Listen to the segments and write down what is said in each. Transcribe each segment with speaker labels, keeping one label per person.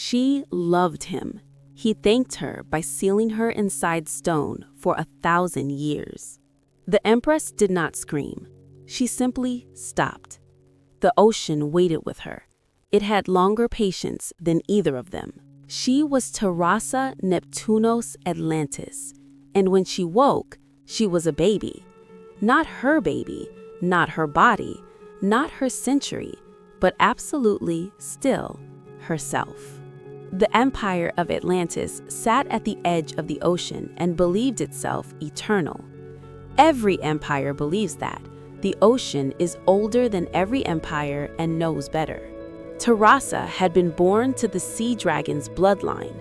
Speaker 1: She loved him. He thanked her by sealing her inside stone for 1,000 years. The empress did not scream. She simply stopped. The ocean waited with her. It had longer patience than either of them. She was Tarassa Neptunos Atlantiz, and when she woke, she was a baby. Not her baby, not her body, not her century, but absolutely still herself. The Empire of Atlantis sat at the edge of the ocean and believed itself eternal. Every empire believes that. The ocean is older than every empire and knows better. Tarassa had been born to the sea dragon's bloodline,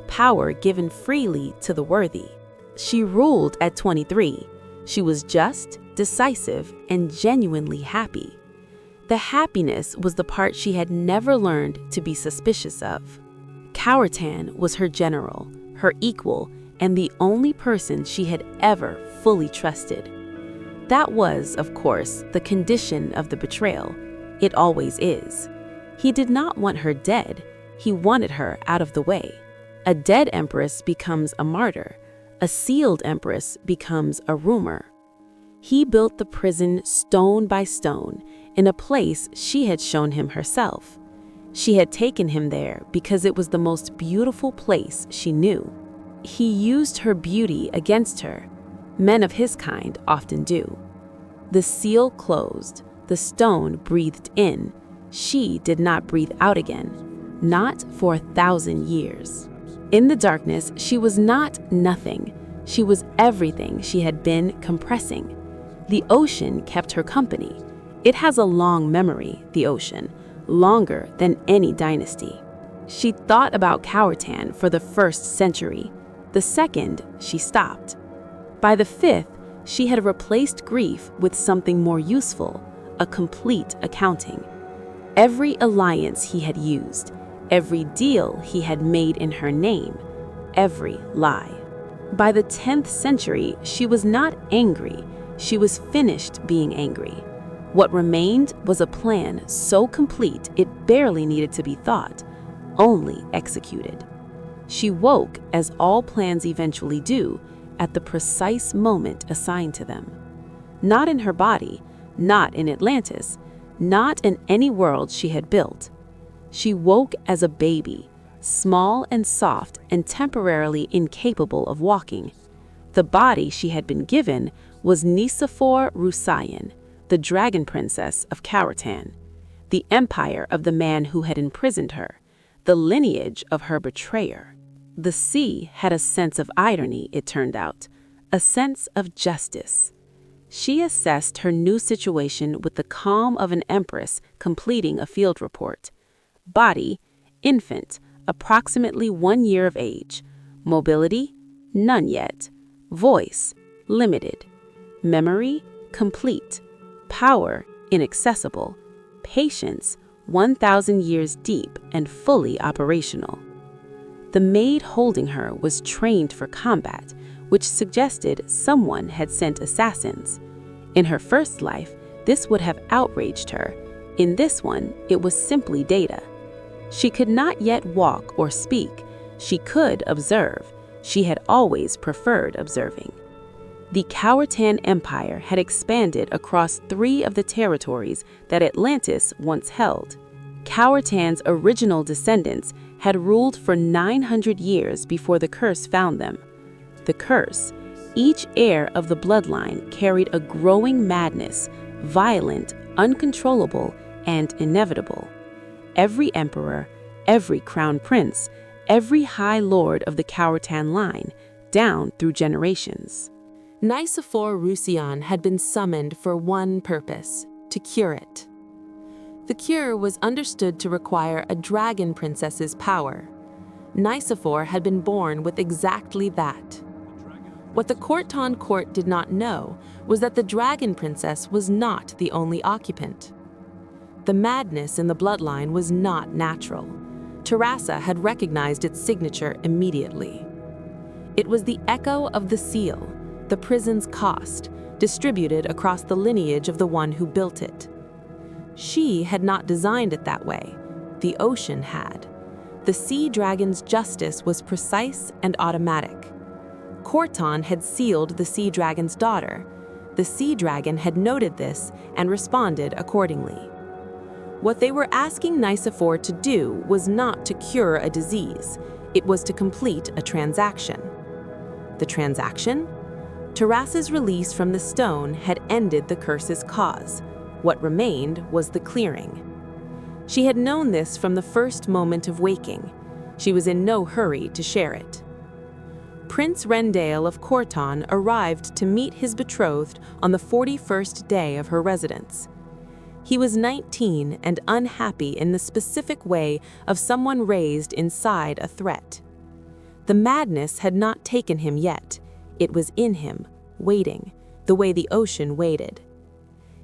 Speaker 1: power given freely to the worthy. She ruled at 23. She was just, decisive, and genuinely happy. The happiness was the part she had never learned to be suspicious of. Kaortan was her general, her equal, and the only person she had ever fully trusted. That was, of course, the condition of the betrayal. It always is. He did not want her dead. He wanted her out of the way. A dead empress becomes a martyr. A sealed empress becomes a rumor. He built the prison stone by stone in a place she had shown him herself. She had taken him there because it was the most beautiful place she knew. He used her beauty against her. Men of his kind often do. The seal closed. The stone breathed in. She did not breathe out again, not for 1,000 years. In the darkness, she was not nothing. She was everything she had been compressing. The ocean kept her company. It has a long memory, the ocean, longer than any dynasty. She thought about Kaortan for the 1st century. The 2nd, she stopped. By the 5th, she had replaced grief with something more useful, a complete accounting. Every alliance he had used, every deal he had made in her name, every lie. By the 10th century, she was not angry. She was finished being angry. What remained was a plan so complete it barely needed to be thought, only executed. She woke, as all plans eventually do, at the precise moment assigned to them. Not in her body, not in Atlantis, not in any world she had built. She woke as a baby, small and soft and temporarily incapable of walking. The body she had been given was Nisefor Ruseiyan, the dragon princess of Kaortan, the empire of the man who had imprisoned her, the lineage of her betrayer. The sea had a sense of irony, it turned out, a sense of justice. She assessed her new situation with the calm of an empress completing a field report. Body, infant, approximately 1 year of age. Mobility, none yet. Voice, limited. Memory, complete. Power, inaccessible. Patience, 1,000 years deep and fully operational. The maid holding her was trained for combat, which suggested someone had sent assassins. In her first life, this would have outraged her. In this one, it was simply data. She could not yet walk or speak. She could observe. She had always preferred observing. The Kaortan Empire had expanded across 3 of the territories that Atlantis once held. Kaortan's original descendants had ruled for 900 years before the curse found them. The curse, each heir of the bloodline carried a growing madness, violent, uncontrollable, and inevitable. Every emperor, every crown prince, every high lord of the Kaortan line, down through generations. Nisefor Ruseiyan had been summoned for one purpose, to cure it. The cure was understood to require a dragon princess's power. Nisefor had been born with exactly that. What the Kaortan court did not know was that the dragon princess was not the only occupant. The madness in the bloodline was not natural. Tarassa had recognized its signature immediately. It was the echo of the seal, the prison's cost, distributed across the lineage of the one who built it. She had not designed it that way. The ocean had. The sea dragon's justice was precise and automatic. Kaortan had sealed the sea dragon's daughter. The sea dragon had noted this and responded accordingly. What they were asking Nisefor to do was not to cure a disease, it was to complete a transaction. The transaction? Tarassa's release from the stone had ended the curse's cause. What remained was the clearing. She had known this from the first moment of waking. She was in no hurry to share it. Prince Rendale of Kaortan arrived to meet his betrothed on the 41st day of her residence. He was 19 and unhappy in the specific way of someone raised inside a threat. The madness had not taken him yet. It was in him, waiting, the way the ocean waited.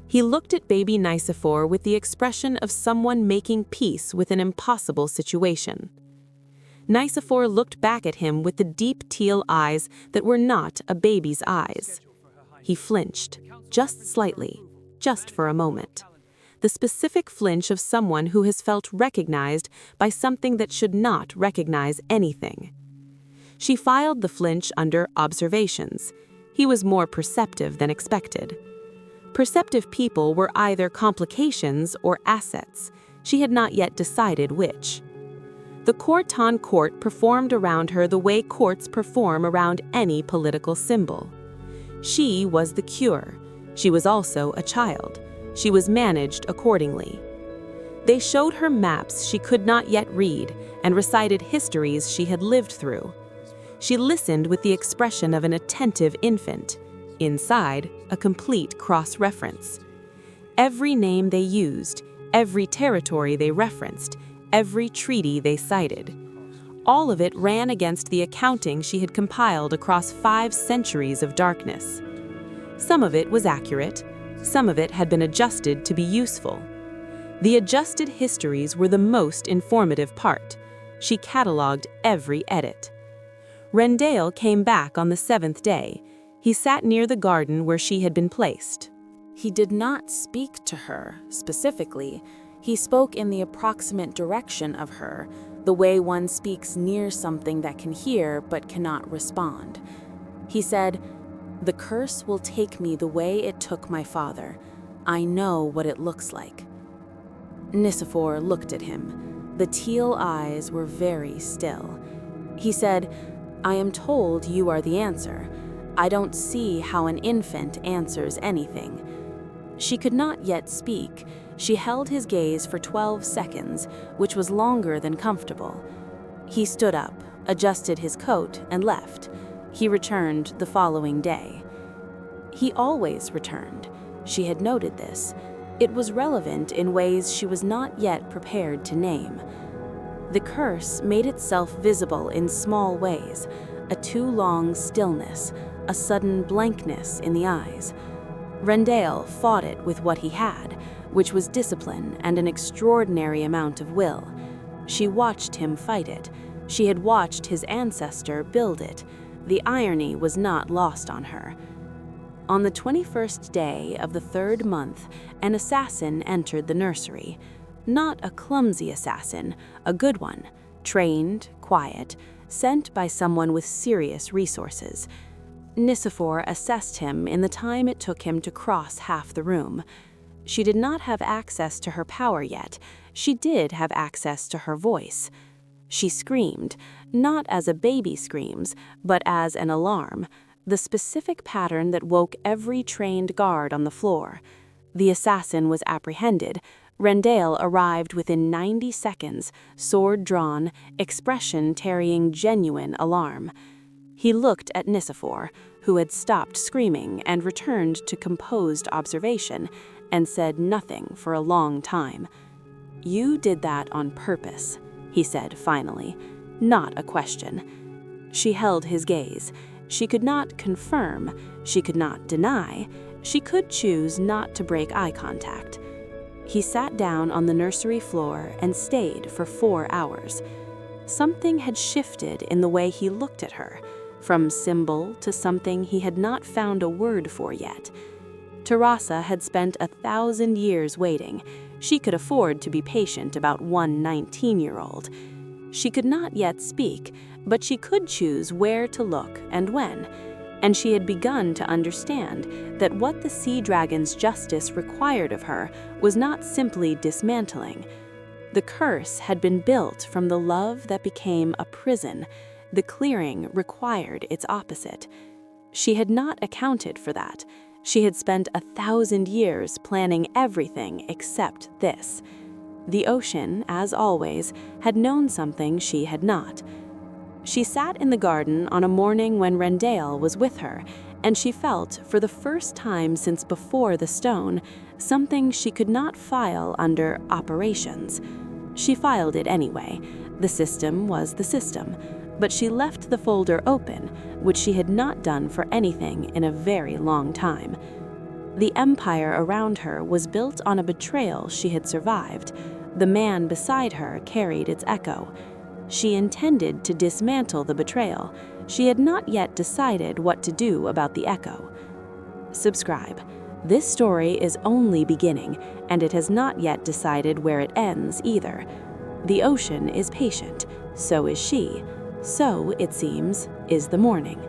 Speaker 1: He looked at baby Nisefor with the expression of someone making peace with an impossible situation. Nisefor looked back at him with the deep teal eyes that were not a baby's eyes. He flinched, just slightly, just for a moment. The specific flinch of someone who has felt recognized by something that should not recognize anything. She filed the flinch under observations. He was more perceptive than expected. Perceptive people were either complications or assets. She had not yet decided which. The Kaortan court performed around her the way courts perform around any political symbol. She was the cure. She was also a child. She was managed accordingly. They showed her maps she could not yet read and recited histories she had lived through. She listened with the expression of an attentive infant. Inside, a complete cross-reference. Every name they used, every territory they referenced, every treaty they cited. All of it ran against the accounting she had compiled across 5 centuries of darkness. Some of it was accurate, some of it had been adjusted to be useful. The adjusted histories were the most informative part. She catalogued every edit. Rendale came back on the 7th day. He sat near the garden where she had been placed.
Speaker 2: He did not speak to her, specifically. He spoke in the approximate direction of her, the way one speaks near something that can hear but cannot respond. He said, "The curse will take me the way it took my father. I know what it looks like." Nisefor looked at him. The teal eyes were very still. He said, "I am told you are the answer. I don't see how an infant answers anything." She could not yet speak. She held his gaze for 12 seconds, which was longer than comfortable. He stood up, adjusted his coat, and left. He returned the following day. He always returned. She had noted this. It was relevant in ways she was not yet prepared to name. The curse made itself visible in small ways, a too long stillness, a sudden blankness in the eyes. Rendale fought it with what he had, which was discipline and an extraordinary amount of will. She watched him fight it. She had watched his ancestor build it. The irony was not lost on her. On the 21st day of the 3rd month, an assassin entered the nursery. Not a clumsy assassin, a good one, trained, quiet, sent by someone with serious resources. Nisefor assessed him in the time it took him to cross half the room. She did not have access to her power yet. She did have access to her voice. She screamed, not as a baby screams, but as an alarm, the specific pattern that woke every trained guard on the floor. The assassin was apprehended. Rendale arrived within 90 seconds, sword drawn, expression carrying genuine alarm. He looked at Nisefor, who had stopped screaming and returned to composed observation, and said nothing for a long time. "You did that on purpose," he said finally, not a question. She held his gaze. She could not confirm, she could not deny, she could choose not to break eye contact. He sat down on the nursery floor and stayed for 4 hours. Something had shifted in the way he looked at her, from symbol to something he had not found a word for yet. Tarassa had spent 1,000 years waiting. She could afford to be patient about one 19-year-old. She could not yet speak, but she could choose where to look and when. And she had begun to understand that what the sea dragon's justice required of her was not simply dismantling. The curse had been built from the love that became a prison. The clearing required its opposite. She had not accounted for that. She had spent 1,000 years planning everything except this. The ocean, as always, had known something she had not. She sat in the garden on a morning when Rendale was with her, and she felt, for the first time since before the stone, something she could not file under operations. She filed it anyway. The system was the system, but she left the folder open, which she had not done for anything in a very long time. The empire around her was built on a betrayal she had survived. The man beside her carried its echo. She intended to dismantle the betrayal. She had not yet decided what to do about the echo. Subscribe. This story is only beginning, and it has not yet decided where it ends either. The ocean is patient, so is she. So, it seems, is the morning.